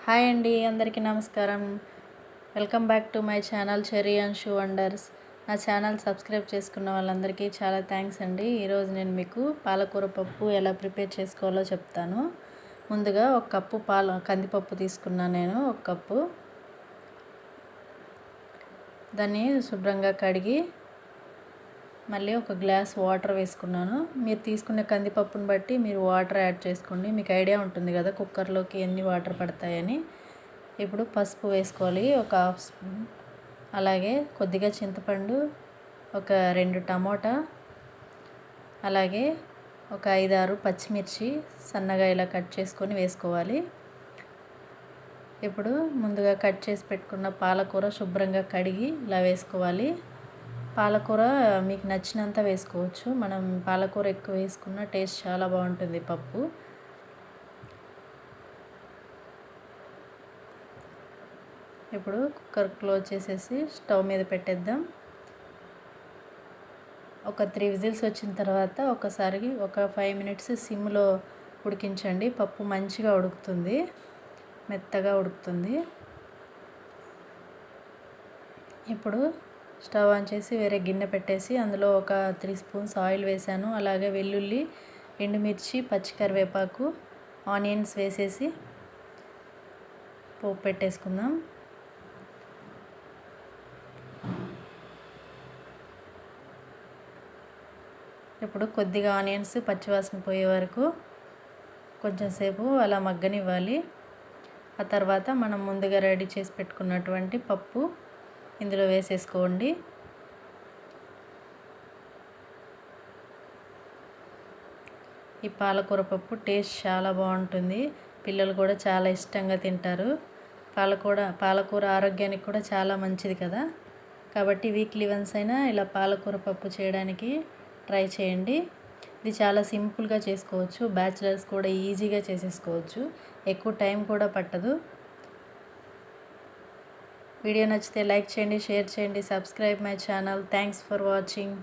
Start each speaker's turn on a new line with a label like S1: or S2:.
S1: Hi అండి, అందరికీ నమస్కారం. Welcome back to my channel cherry and shoe wonders. నా ఛానల్ సబ్స్క్రైబ్ చేసుకున్న వాళ్ళందరికీ చాలా థ్యాంక్స్ అండి. ఈరోజు నేను మీకు పాలకూర పప్పు ఎలా ప్రిపేర్ చేసుకోవాలో చెప్తాను. ముందుగా ఒక కప్పు కందిపప్పు తీసుకున్నాను నేను, ఒక కప్పు. దాన్ని శుభ్రంగా కడిగి మళ్ళీ ఒక గ్లాస్ వాటర్ వేసుకున్నాను. మీరు తీసుకునే కందిపప్పుని బట్టి మీరు వాటర్ యాడ్ చేసుకోండి. మీకు ఐడియా ఉంటుంది కదా కుక్కర్లోకి ఎన్ని వాటర్ పడతాయని. ఇప్పుడు పసుపు వేసుకోవాలి, ఒక హాఫ్ స్పూన్. అలాగే కొద్దిగా చింతపండు, ఒక 2 టమోటా, అలాగే ఒక 5-6 పచ్చిమిర్చి సన్నగా ఇలా కట్ చేసుకొని వేసుకోవాలి. ఇప్పుడు ముందుగా కట్ చేసి పెట్టుకున్న పాలకూర శుభ్రంగా కడిగి ఇలా వేసుకోవాలి. పాలకూర మీకు నచ్చినంత వేసుకోవచ్చు. మనం పాలకూర ఎక్కువ వేసుకున్న టేస్ట్ చాలా బాగుంటుంది పప్పు. ఇప్పుడు కుక్కర్ క్లోజ్ చేసేసి స్టవ్ మీద పెట్టేద్దాం. ఒక 3 విజిల్స్ వచ్చిన తర్వాత ఒకసారి ఒక 5 మినిట్స్ సిమ్లో ఉడికించండి. పప్పు మంచిగా ఉడుకుతుంది, మెత్తగా ఉడుకుతుంది. ఇప్పుడు స్టవ్ ఆన్ చేసి వేరే గిన్నె పెట్టేసి అందులో ఒక 3 స్పూన్స్ ఆయిల్ వేసాను. అలాగే వెల్లుల్లి, ఎండుమిర్చి, పచ్చికరివేపాకు, ఆనియన్స్ వేసేసి పోపు పెట్టేసుకుందాం. ఇప్పుడు కొద్దిగా ఆనియన్స్ పచ్చివాసన పోయే వరకు కొంచెం సేపు అలా మగ్గనివ్వాలి. ఆ తర్వాత మనం ముందుగా రెడీ చేసి పెట్టుకున్నటువంటి పప్పు ఇందులో వేసేసుకోండి. ఈ పాలకూర పప్పు టేస్ట్ చాలా బాగుంటుంది. పిల్లలు కూడా చాలా ఇష్టంగా తింటారు. పాలకూర ఆరోగ్యానికి కూడా చాలా మంచిది కదా. కాబట్టి వీక్లీ వన్స్ అయినా ఇలా పాలకూర పప్పు చేయడానికి ట్రై చేయండి. ఇది చాలా సింపుల్గా చేసుకోవచ్చు. బ్యాచిలర్స్ కూడా ఈజీగా చేసేసుకోవచ్చు. ఎక్కువ టైం కూడా పట్టదు. వీడియో నచ్చితే లైక్ చేయండి, షేర్ చేయండి, subscribe my channel. Thanks for watching.